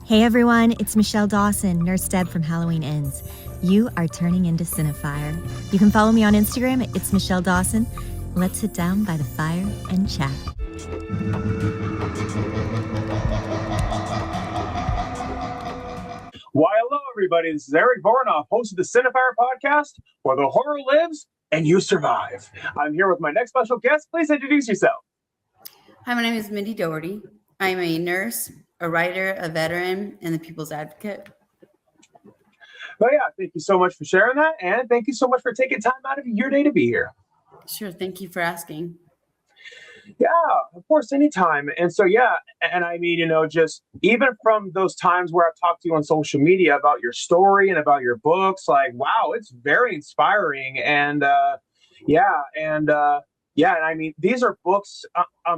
Hey everyone, it's Michelle Dawson, Nurse Deb from Halloween Ends. You are turning into Cineifier. You can follow me on Instagram at It's Michelle Dawson. Let's sit down by the fire and chat. Why, hello, everybody. This is Eric Vornoff, host of the Cineifier podcast, where the horror lives and you survive. I'm here with my next special guest. Please introduce yourself. Hi, my name is Mindy Dougherty. I'm a nurse, a writer, a veteran, and the people's advocate. But yeah, thank you so much for sharing that, and thank you so much for taking time out of your day to be here. Sure, thank you for asking. Yeah, of course, anytime. And so, yeah, and I mean, just even from those times where I've talked to you on social media about your story and about your books, like, wow, it's very inspiring. And and I mean, these are books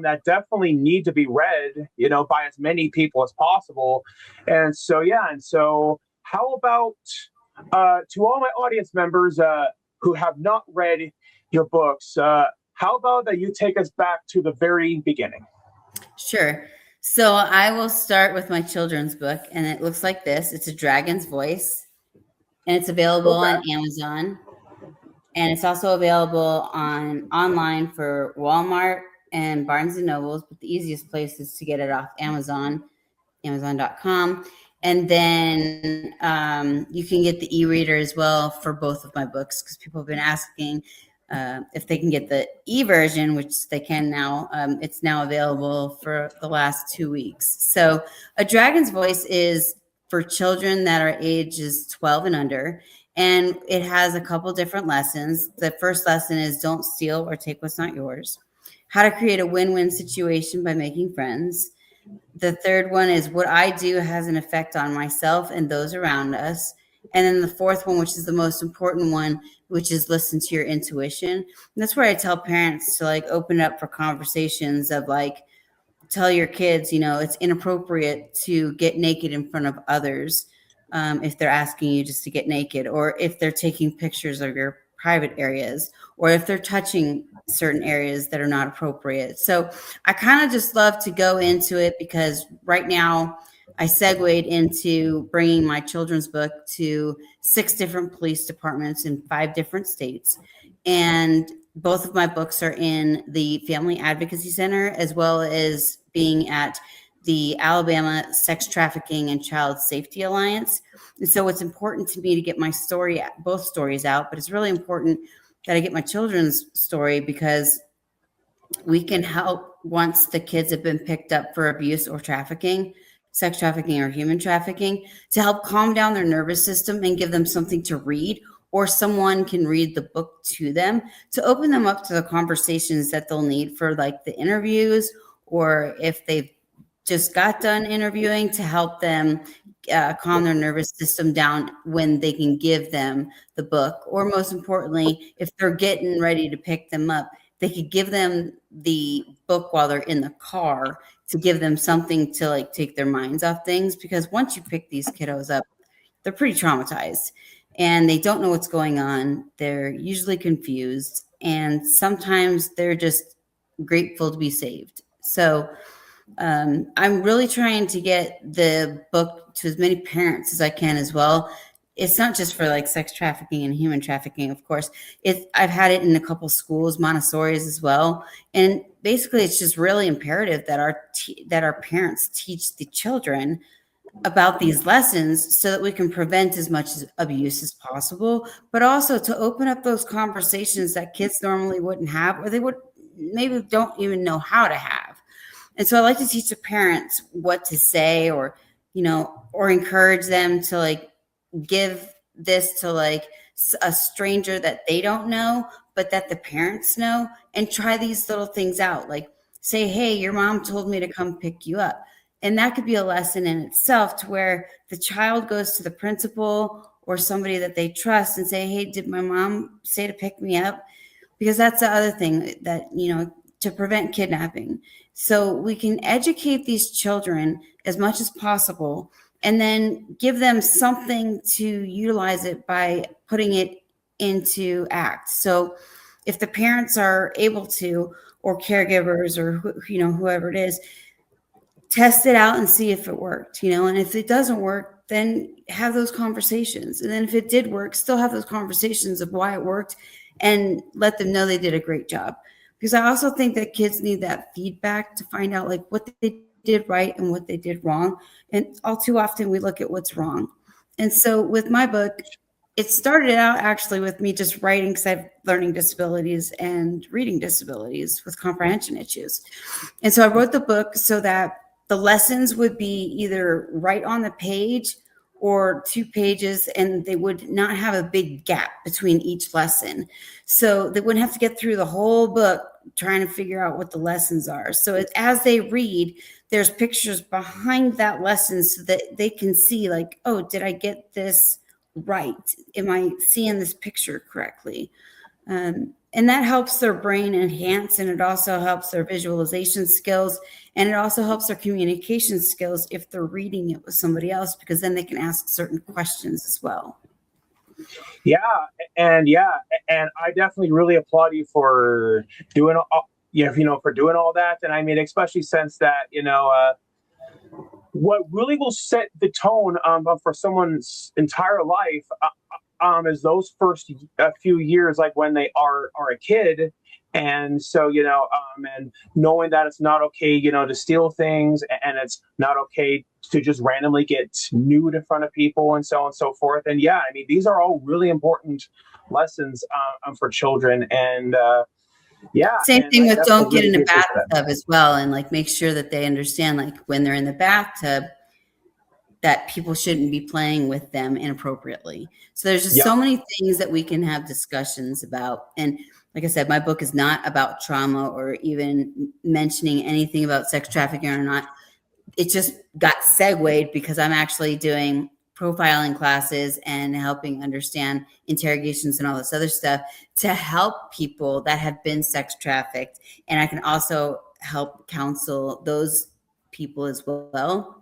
that definitely need to be read, by as many people as possible. And so, how about to all my audience members who have not read your books, how about that you take us back to the very beginning? Sure. So I will start with my children's book, and it looks like this. It's A Dragon's Voice, and it's available on Amazon. And it's also available online for Walmart and Barnes and Nobles, but the easiest place is to get it off Amazon, Amazon.com. And then you can get the e-reader as well for both of my books, because people have been asking if they can get the e-version, which they can now. It's now available for the last 2 weeks. So A Dragon's Voice is for children that are ages 12 and under. And it has a couple different lessons. The first lesson is don't steal or take what's not yours. How to create a win-win situation by making friends. The third one is what I do has an effect on myself and those around us. And then the fourth one, which is the most important one, which is listen to your intuition. And that's where I tell parents to open up for conversations of tell your kids, it's inappropriate to get naked in front of others. If they're asking you just to get naked, or if they're taking pictures of your private areas, or if they're touching certain areas that are not appropriate. So I kind of just love to go into it because right now I segued into bringing my children's book to 6 different police departments in 5 different states. And both of my books are in the Family Advocacy Center, as well as being at the Alabama Sex Trafficking and Child Safety Alliance. And so it's important to me to get my story, both stories out, but it's really important that I get my children's story because we can help once the kids have been picked up for abuse or trafficking, sex trafficking or human trafficking, to help calm down their nervous system and give them something to read, or someone can read the book to them to open them up to the conversations that they'll need for the interviews, or if they've just got done interviewing, to help them calm their nervous system down when they can give them the book. Or most importantly, if they're getting ready to pick them up, they could give them the book while they're in the car to give them something to take their minds off things. Because once you pick these kiddos up, they're pretty traumatized and they don't know what's going on. They're usually confused, and sometimes they're just grateful to be saved. So I'm really trying to get the book to as many parents as I can as well. It's not just for sex trafficking and human trafficking, of course. I've had it in a couple schools, Montessori's as well. And basically, it's just really imperative that our parents teach the children about these lessons so that we can prevent as much abuse as possible, but also to open up those conversations that kids normally wouldn't have, or they would maybe don't even know how to have. And so I like to teach the parents what to say, or encourage them to give this to a stranger that they don't know, but that the parents know, and try these little things out. Say, hey, your mom told me to come pick you up. And that could be a lesson in itself, to where the child goes to the principal or somebody that they trust and say, hey, did my mom say to pick me up? Because that's the other thing that, to prevent kidnapping. So we can educate these children as much as possible, and then give them something to utilize it by putting it into act. So if the parents are able to, or caregivers, or whoever it is, test it out and see if it worked, and if it doesn't work, then have those conversations. And then if it did work, still have those conversations of why it worked and let them know they did a great job. Because I also think that kids need that feedback to find out like what they did right and what they did wrong. And all too often we look at what's wrong. And so with my book, it started out actually with me just writing because I have learning disabilities and reading disabilities with comprehension issues. And so I wrote the book so that the lessons would be either right on the page or 2 pages, and they would not have a big gap between each lesson. So they wouldn't have to get through the whole book trying to figure out what the lessons are. So as they read, there's pictures behind that lesson so that they can see like, oh, did I get this right? Am I seeing this picture correctly? And that helps their brain enhance, and it also helps their visualization skills, and it also helps their communication skills if they're reading it with somebody else, because then they can ask certain questions as well. Yeah, and I definitely really applaud you for doing for doing all that. And I mean, especially since that what really will set the tone for someone's entire life is those first few years, like when they are a kid. And so, and knowing that it's not okay, to steal things, and it's not okay to just randomly get nude in front of people, and so on and so forth. And yeah, I mean, these are all really important lessons for children. And same thing with don't get in a bathtub as well, and like make sure that they understand, like when they're in the bathtub, that people shouldn't be playing with them inappropriately. So there's just so many things that we can have discussions about. And like I said, my book is not about trauma or even mentioning anything about sex trafficking or not. It just got segued because I'm actually doing profiling classes and helping understand interrogations and all this other stuff to help people that have been sex trafficked. And I can also help counsel those people as well.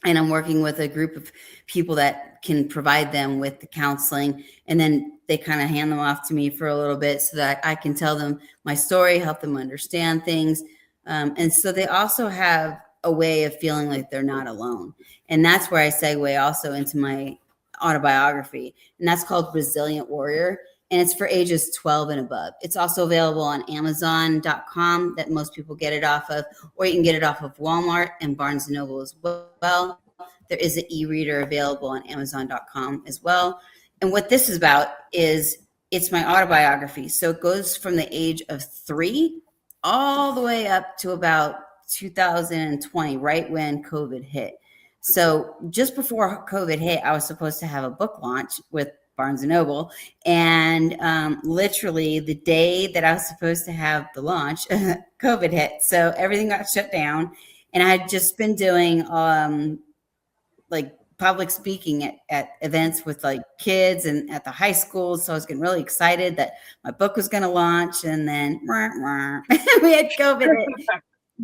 And I'm working with a group of people that can provide them with the counseling. And then they kind of hand them off to me for a little bit so that I can tell them my story, help them understand things. And so they also have a way of feeling like they're not alone. And that's where I segue also into my autobiography. And that's called Resilient Warrior. And it's for ages 12 and above. It's also available on Amazon.com that most people get it off of, or you can get it off of Walmart and Barnes & Noble as well. There is an e-reader available on Amazon.com as well. And what this is about is it's my autobiography. So it goes from the age of 3 all the way up to about 2020, right when COVID hit. So just before COVID hit, I was supposed to have a book launch with Barnes & Noble. And literally the day that I was supposed to have the launch, COVID hit. So everything got shut down. And I had just been doing like public speaking at events with like kids and at the high schools. So I was getting really excited that my book was going to launch. And then we had COVID.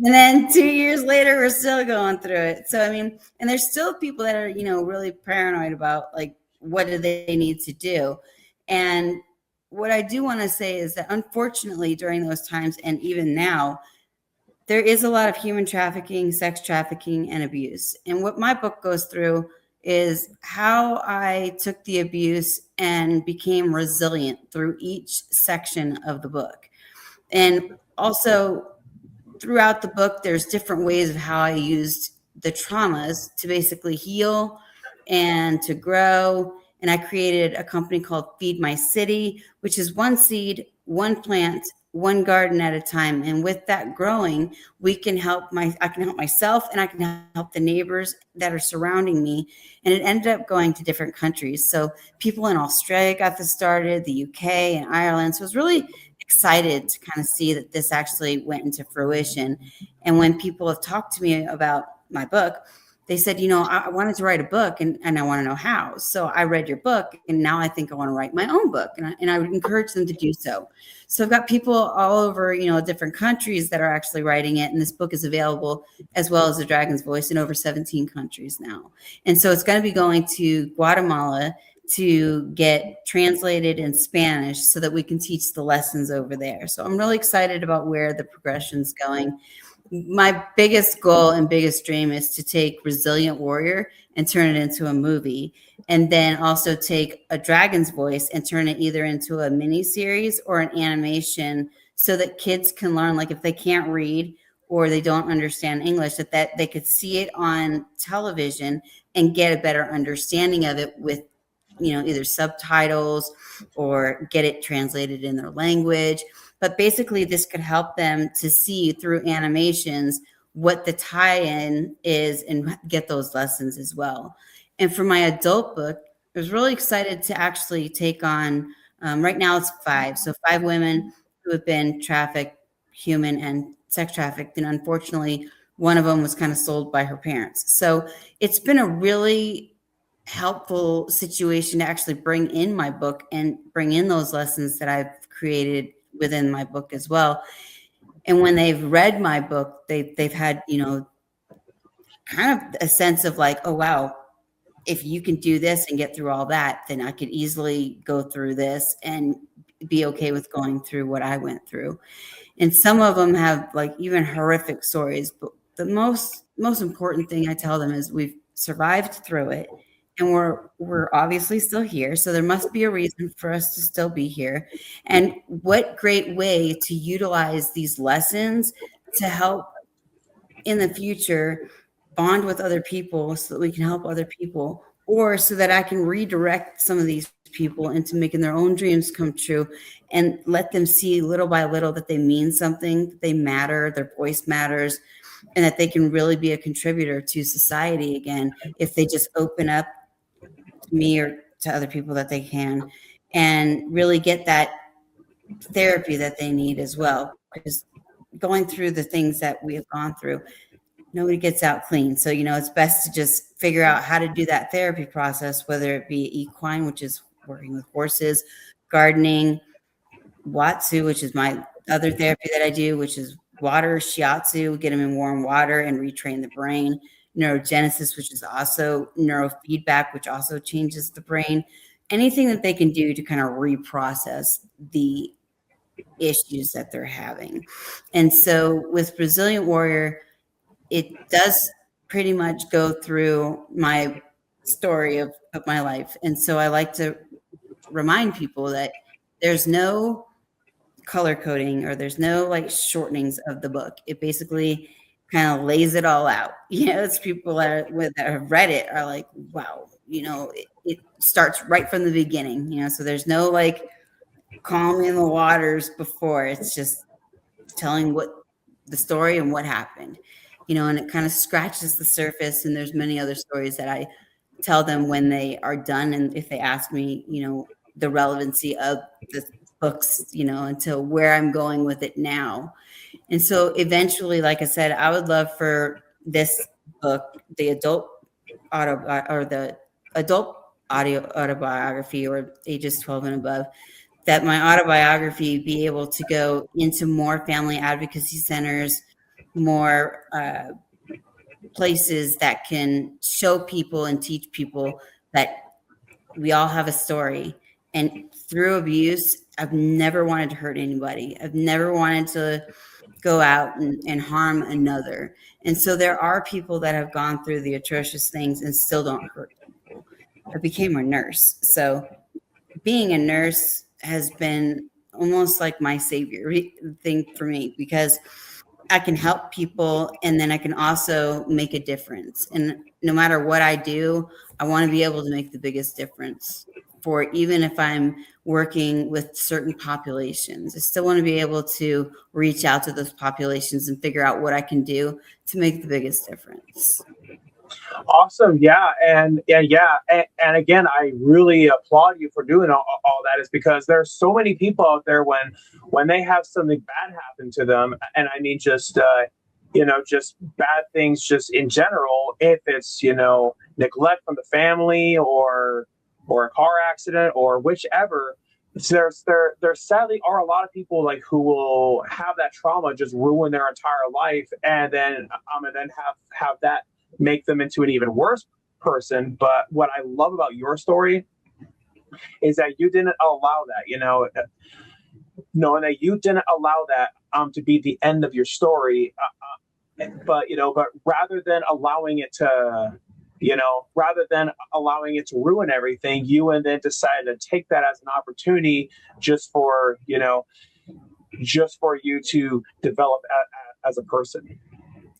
And then 2 years later, we're still going through it. So, I mean, and there's still people that are, really paranoid about like, what do they need to do? And what I do want to say is that unfortunately during those times, and even now, there is a lot of human trafficking, sex trafficking, and abuse. And what my book goes through is how I took the abuse and became resilient through each section of the book. And also throughout the book, there's different ways of how I used the traumas to basically heal and to grow. And I created a company called Feed My City, which is one seed, one plant, one garden at a time. And with that growing, I can help myself, and I can help the neighbors that are surrounding me. And it ended up going to different countries. So people in Australia got this started, the UK and Ireland. So I was really excited to kind of see that this actually went into fruition. And when people have talked to me about my book, they said, I wanted to write a book and I want to know how. So I read your book and now I think I want to write my own book. And I would encourage them to do so. So I've got people all over, different countries that are actually writing it. And this book is available as well as The Dragon's Voice in over 17 countries now. And so it's going to be going to Guatemala to get translated in Spanish so that we can teach the lessons over there. So I'm really excited about where the progression's going. my biggest goal and biggest dream is to take Resilient Warrior and turn it into a movie, and then also take a dragon's voice and turn it either into a mini series or an animation, so that kids can learn, like if they can't read or they don't understand English, that they could see it on television and get a better understanding of it with, either subtitles or get it translated in their language. But basically, this could help them to see through animations what the tie-in is and get those lessons as well. And for my adult book, I was really excited to actually take on, right now it's 5. So 5 women who have been trafficked, human and sex trafficked. And unfortunately, one of them was kind of sold by her parents. So it's been a really helpful situation to actually bring in my book and bring in those lessons that I've created within my book as well. And when they've read my book, they've had, kind of a sense of like, oh, wow, if you can do this and get through all that, then I could easily go through this and be okay with going through what I went through. And some of them have like even horrific stories, but the most important thing I tell them is we've survived through it, and we're obviously still here. So there must be a reason for us to still be here. And what great way to utilize these lessons to help in the future bond with other people so that we can help other people, or so that I can redirect some of these people into making their own dreams come true and let them see little by little that they mean something, that they matter, their voice matters, and that they can really be a contributor to society again if they just open up to me or to other people that they can, and really get that therapy that they need as well. Because going through the things that we have gone through, nobody gets out clean. So, it's best to just figure out how to do that therapy process, whether it be equine, which is working with horses, gardening, Watsu, which is my other therapy that I do, which is water, shiatsu, get them in warm water and retrain the brain, neurogenesis, which is also neurofeedback, which also changes the brain, anything that they can do to kind of reprocess the issues that they're having. And so with Resilient Warrior, it does pretty much go through my story of my life. And so I like to remind people that there's no color coding or there's no like shortenings of the book. It basically kind of lays it all out. It's people that have read it are like, wow, it starts right from the beginning, so there's no like calming the waters before. It's just telling what the story and what happened, and it kind of scratches the surface. And there's many other stories that I tell them when they are done. And if they ask me, the relevancy of the books, until where I'm going with it now. And so eventually, like I said, I would love for this book, the adult autobiography, or ages 12 and above, that my autobiography be able to go into more family advocacy centers, more places that can show people and teach people that we all have a story. And through abuse, I've never wanted to hurt anybody. I've never wanted to go out and harm another. And so there are people that have gone through the atrocious things and still don't hurt people. I became a nurse. So being a nurse has been almost like my savior thing for me, because I can help people and then I can also make a difference. And no matter what I do, I want to be able to make the biggest difference for, even if I'm working with certain populations. I still want to be able to reach out to those populations and figure out what I can do to make the biggest difference. Awesome. Yeah. And again, I really applaud you for doing all that, is because there's so many people out there when they have something bad happen to them. And I mean, just bad things just in general, if it's, neglect from the family or a car accident or whichever, there sadly are a lot of people like who will have that trauma just ruin their entire life. And then have that make them into an even worse person. But what I love about your story is that you didn't allow that, knowing that you didn't allow that to be the end of your story. but but rather than allowing it to ruin everything, you and then decided to take that as an opportunity just for just for you to develop as a person.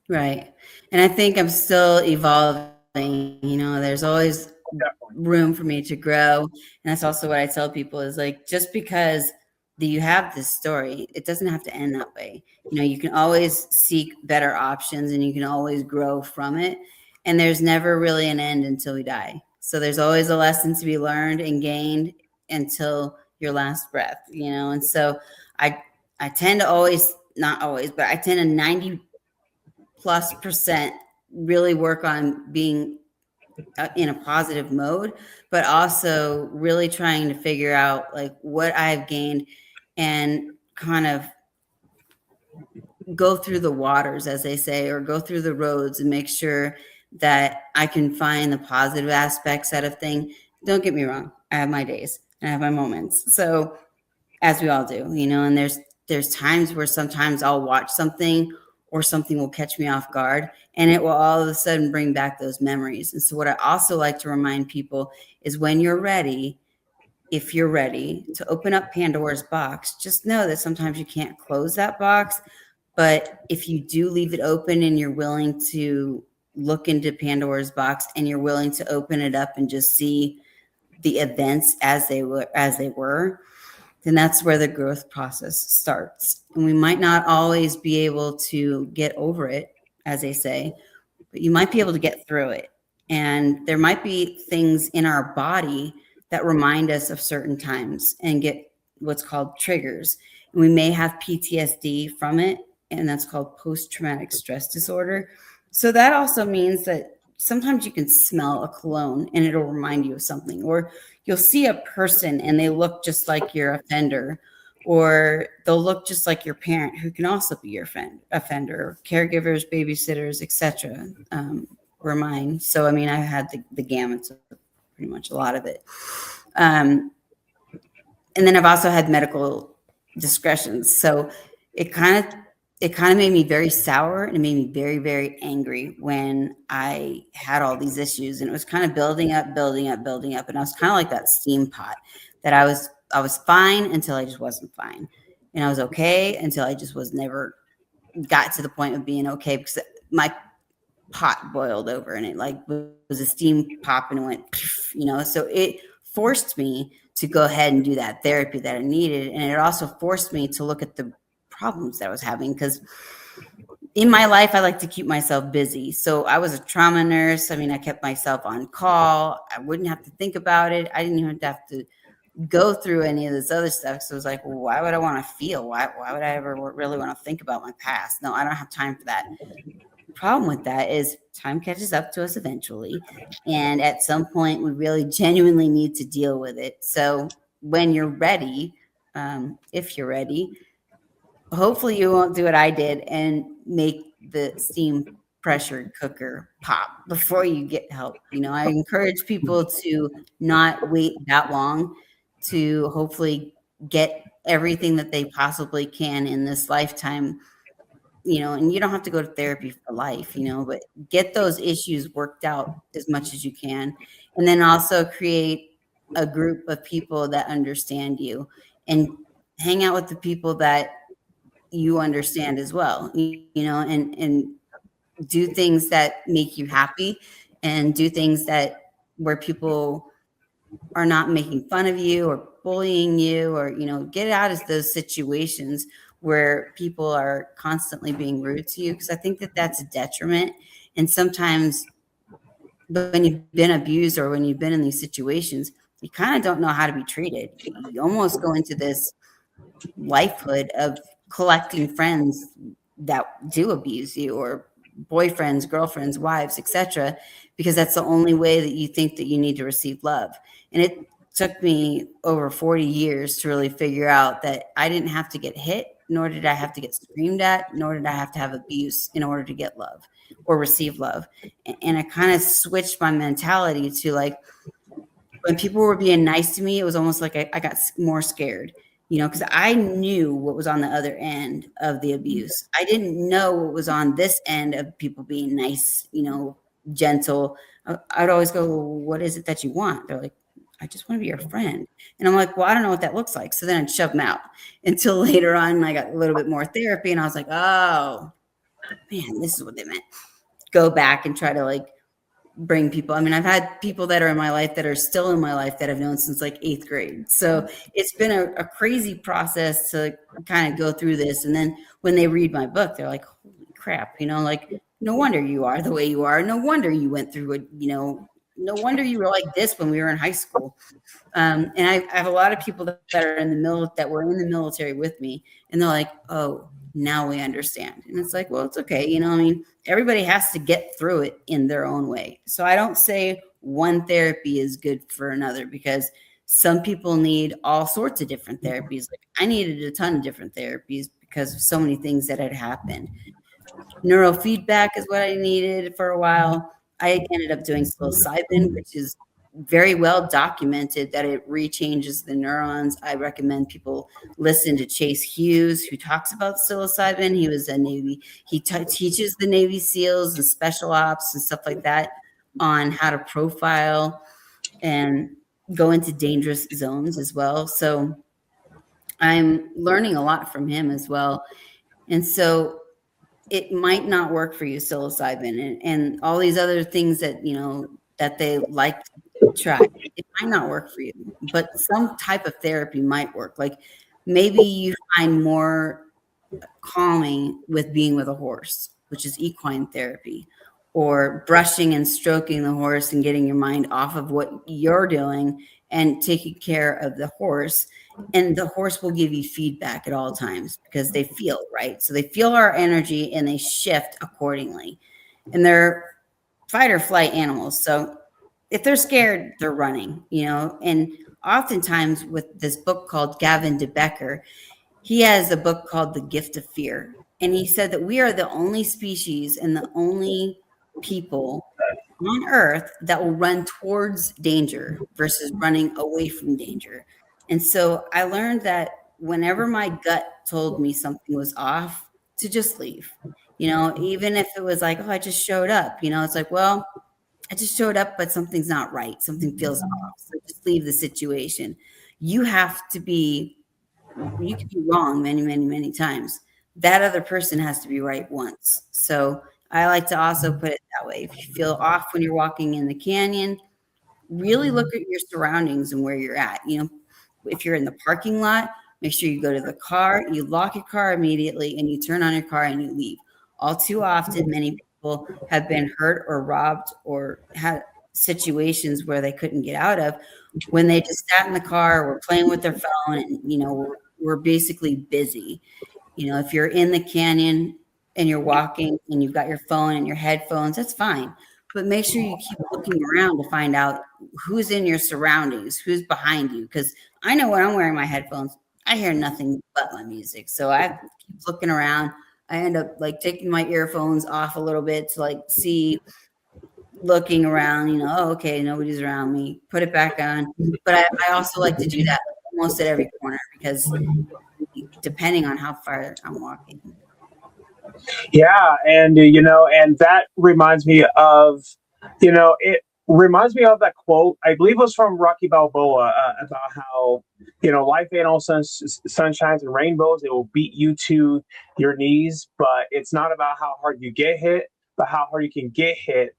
Right. And I think I'm still evolving. There's always Definitely. room for me to grow. And that's also what I tell people is like, just because you have this story, it doesn't have to end that way. You can always seek better options and you can always grow from it. And there's never really an end until we die. So there's always a lesson to be learned and gained until your last breath, And so I tend to always, not always, but I tend to 90+% really work on being in a positive mode, but also really trying to figure out like what I've gained and kind of go through the waters, as they say, or go through the roads and make sure that I can find the positive aspects out of things. Don't get me wrong. I have my days and I have my moments. So as we all do, and there's times where sometimes I'll watch something or something will catch me off guard and it will all of a sudden bring back those memories. And so what I also like to remind people is when you're ready, if you're ready to open up Pandora's box, just know that sometimes you can't close that box. But if you do leave it open and you're willing to look into Pandora's box and you're willing to open it up and just see the events as they were, then that's where the growth process starts. And we might not always be able to get over it, as they say, but you might be able to get through it. And there might be things in our body that remind us of certain times and get what's called triggers. And we may have PTSD from it, and that's called post-traumatic stress disorder. So that also means that sometimes you can smell a cologne and it'll remind you of something, or you'll see a person and they look just like your offender, or they'll look just like your parent who can also be your offender, caregivers, babysitters, etc. Were mine. So, I mean, I had the gamut of pretty much a lot of it. And then I've also had medical discretions. So it kind of made me very sour and it made me very, very angry when I had all these issues, and it was kind of building up. And I was kind of like that steam pot that I was fine until I just wasn't fine. And I was okay until I just never got to the point of being okay, because my pot boiled over and it like was a steam pop and it went, so it forced me to go ahead and do that therapy that I needed. And it also forced me to look at the problems that I was having, because in my life, I like to keep myself busy. So I was a trauma nurse. I mean, I kept myself on call. I wouldn't have to think about it. I didn't even have to go through any of this other stuff. So it was like, well, why would I want to feel? Why would I ever really want to think about my past? No, I don't have time for that. The problem with that is time catches up to us eventually. And at some point, we really genuinely need to deal with it. So when you're ready, if you're ready, hopefully you won't do what I did and make the steam pressured cooker pop before you get help. I encourage people to not wait that long to hopefully get everything that they possibly can in this lifetime, and you don't have to go to therapy for life, but get those issues worked out as much as you can. And then also create a group of people that understand you and hang out with the people that you understand as well, and do things that make you happy, and do things where people are not making fun of you or bullying you, or, get out of those situations where people are constantly being rude to you. Because I think that that's a detriment. And sometimes when you've been abused or when you've been in these situations, you kind of don't know how to be treated. You almost go into this lifehood of collecting friends that do abuse you, or boyfriends, girlfriends, wives, etc., because that's the only way that you think that you need to receive love. And it took me over 40 years to really figure out that I didn't have to get hit, nor did I have to get screamed at, nor did I have to have abuse in order to get love or receive love. And I kind of switched my mentality to like, when people were being nice to me, it was almost like I got more scared. because I knew what was on the other end of the abuse. I didn't know what was on this end of people being nice, gentle. I'd always go, well, what is it that you want? They're like, I just want to be your friend. And I'm like, well, I don't know what that looks like. So then I'd shove them out until later on I got a little bit more therapy and I was like, oh man, this is what they meant. Go back and try to like bring people. I mean, I've had people that are in my life that are still in my life that I've known since like 8th grade. So it's been a crazy process to kind of go through this. And then when they read my book, they're like, holy crap, like, no wonder you are the way you are. No wonder you went through it, no wonder you were like this when we were in high school. And I have a lot of people that are in the that were in the military with me, and they're like, oh, now we understand. And it's like, well, it's okay. I mean, everybody has to get through it in their own way. So I don't say one therapy is good for another, because some people need all sorts of different therapies. Like I needed a ton of different therapies because of so many things that had happened. Neurofeedback is what I needed for a while. I ended up doing psilocybin, which is very well documented that it rechanges the neurons. I recommend people listen to Chase Hughes, who talks about psilocybin. He was a Navy. He teaches the Navy SEALs and special ops and stuff like that on how to profile and go into dangerous zones as well. So I'm learning a lot from him as well. And so it might not work for you, psilocybin and all these other things that, that they like to try. It might not work for you, but some type of therapy might work. Like maybe you find more calming with being with a horse, which is equine therapy, or brushing and stroking the horse and getting your mind off of what you're doing and taking care of the horse. And the horse will give you feedback at all times because they feel, right? So they feel our energy and they shift accordingly. And they're fight or flight animals. So if they're scared, they're running, and oftentimes with this book called Gavin de Becker, he has a book called The Gift of Fear. And he said that we are the only species and the only people on earth that will run towards danger versus running away from danger. And so I learned that whenever my gut told me something was off, to just leave, even if it was like, oh, I just showed up, it's like, well, I just showed up, but something's not right. Something feels off. So just leave the situation. You can be wrong many, many, many times. That other person has to be right once. So I like to also put it that way. If you feel off when you're walking in the canyon, really look at your surroundings and where you're at. If you're in the parking lot, make sure you go to the car, you lock your car immediately, and you turn on your car and you leave. All too often, many people have been hurt or robbed or had situations where they couldn't get out of when they just sat in the car, were playing with their phone, and, we're basically busy. If you're in the canyon and you're walking and you've got your phone and your headphones, that's fine. But make sure you keep looking around to find out who's in your surroundings, who's behind you. Because I know when I'm wearing my headphones, I hear nothing but my music. So I keep looking around. I end up like taking my earphones off a little bit to like looking around, oh, okay, nobody's around me, put it back on. But I also like to do that almost at every corner because depending on how far I'm walking. Yeah, and and that reminds me of, it reminds me of that quote. I believe it was from Rocky Balboa about how life ain't all sunshines and rainbows. It will beat you to your knees, but it's not about how hard you get hit, but how hard you can get hit,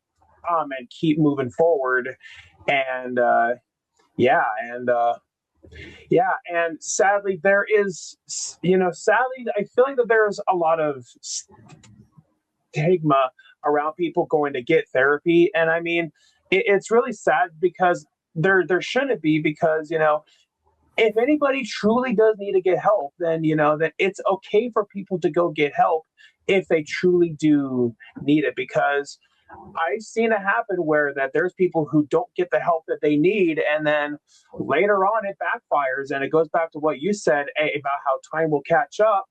and keep moving forward. And and sadly there is, sadly I feel like that there's a lot of stigma around people going to get therapy. And I mean, it's really sad because there shouldn't be, because if anybody truly does need to get help, then that it's okay for people to go get help if they truly do need it. Because I've seen it happen where that there's people who don't get the help that they need, and then later on it backfires, and it goes back to what you said, about how time will catch up.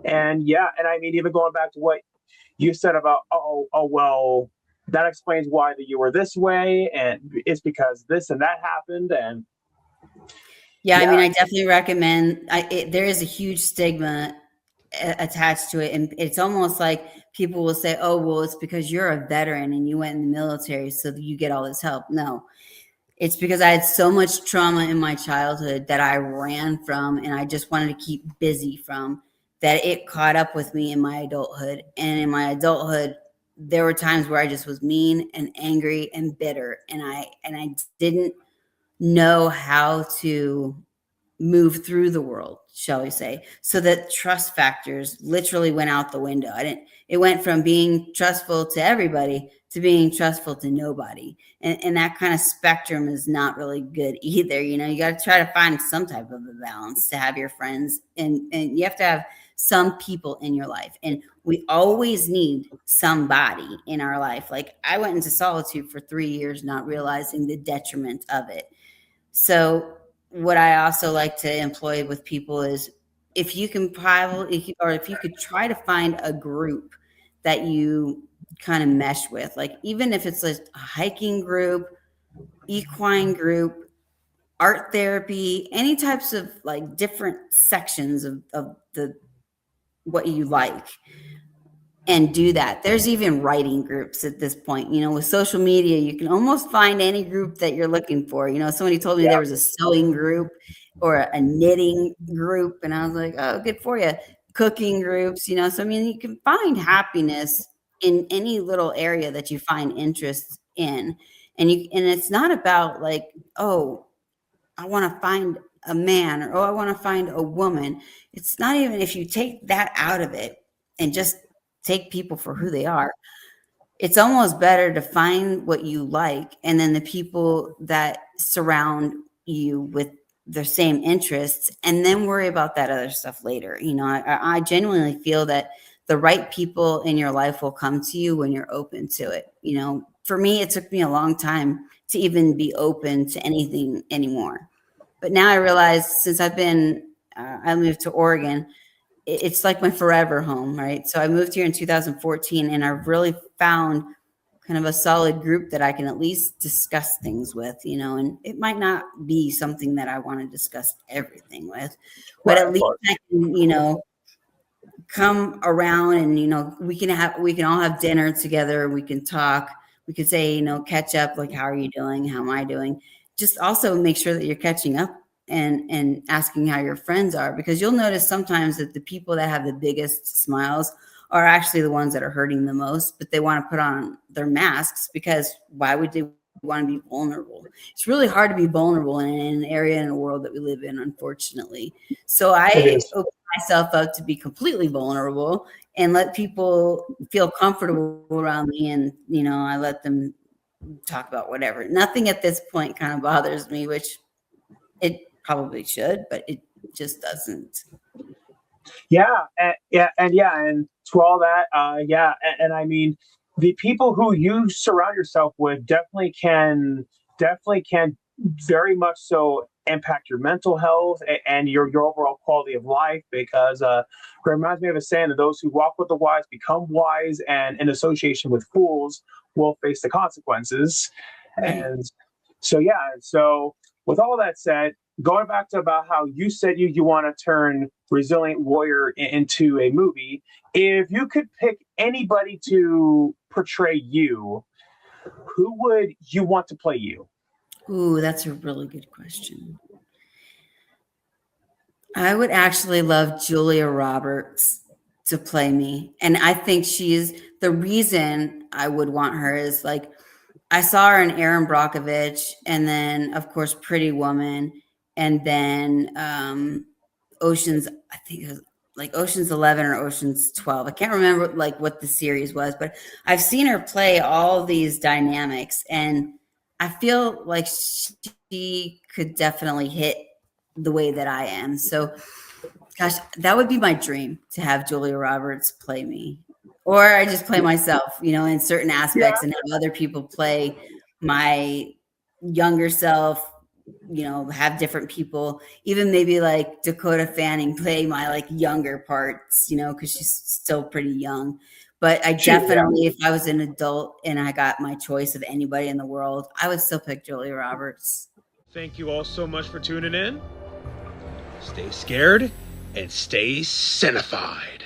And and I mean, even going back to what you said about, well, that explains why that you were this way, and it's because this and that happened. And Yeah, I Yeah, mean, I definitely recommend. There is a huge stigma attached to it, and it's almost like people will say, "Oh, well, it's because you're a veteran and you went in the military, so you get all this help." No, it's because I had so much trauma in my childhood that I ran from, and I just wanted to keep busy from, that it caught up with me in my adulthood. And in my adulthood, there were times where I just was mean and angry and bitter, and I didn't know how to move through the world, shall we say, so that trust factors literally went out the window. It went from being trustful to everybody to being trustful to nobody. And that kind of spectrum is not really good either. You know, you got to try to find some type of a balance to have your friends, and you have to have some people in your life. And we always need somebody in our life. Like, I went into solitude for 3 years, not realizing the detriment of it. So what I also like to employ with people is, if you can probably, or if you could try to find a group that you kind of mesh with, like even if it's a hiking group, equine group, art therapy, any types of like different sections of the what you like, and do that. There's even writing groups at this point. You know, with social media, you can almost find any group that you're looking for. You know, somebody told me yeah, there was a sewing group or a knitting group, and I was like, oh, good for you. Cooking groups, you know. So I mean, you can find happiness in any little area that you find interest in. And it's not about like, oh, I want to find a man, or oh, I want to find a woman. It's not even, if you take that out of it and just take people for who they are, it's almost better to find what you like, and then the people that surround you with their same interests, and then worry about that other stuff later. You know, I genuinely feel that the right people in your life will come to you when you're open to it. You know, for me, it took me a long time to even be open to anything anymore. But now I realize, since I moved to Oregon, it's like my forever home, right? So I moved here in 2014, and I've really found kind of a solid group that I can at least discuss things with, you know, and it might not be something that I want to discuss everything with, but right, at of least course. I can, you know, come around, and, you know, we can all have dinner together. We can talk. We could say, you know, catch up, like, how are you doing? How am I doing? Just also make sure that you're catching up, and asking how your friends are, because you'll notice sometimes that the people that have the biggest smiles are actually the ones that are hurting the most, but they want to put on their masks, because why would they want to be vulnerable? It's really hard to be vulnerable in an area in a world that we live in, unfortunately. So It I is. open myself up to be completely vulnerable and let people feel comfortable around me, and, you know, I let them talk about whatever. Nothing at this point kind of bothers me, which it probably should, but it just doesn't. Yeah, and to all that, yeah, and I mean, the people who you surround yourself with definitely can very much so impact your mental health and your overall quality of life, because it reminds me of a saying that those who walk with the wise become wise, and in association with fools will face the consequences. Right. And so yeah, so with all that said, going back to about how you said you want to turn Resilient Warrior into a movie, if you could pick anybody to portray you, who would you want to play you? Ooh, that's a really good question. I would actually love Julia Roberts to play me. And I think she's the reason I would want her is, like, I saw her in Aaron Brockovich, and then of course Pretty Woman, and then Oceans, I think it was like Oceans 11 or Oceans 12. I can't remember like what the series was, but I've seen her play all these dynamics, and I feel like she could definitely hit the way that I am. So, gosh, that would be my dream, to have Julia Roberts play me. Or I just play myself, you know, in certain Yeah, aspects, and have other people play my younger self, you know, have different people, even maybe like Dakota Fanning play my like younger parts, you know, because she's still pretty young. But I yeah. definitely, if I was an adult and I got my choice of anybody in the world, I would still pick Julia Roberts. Thank you all so much for tuning in. Stay scared and stay Cineified.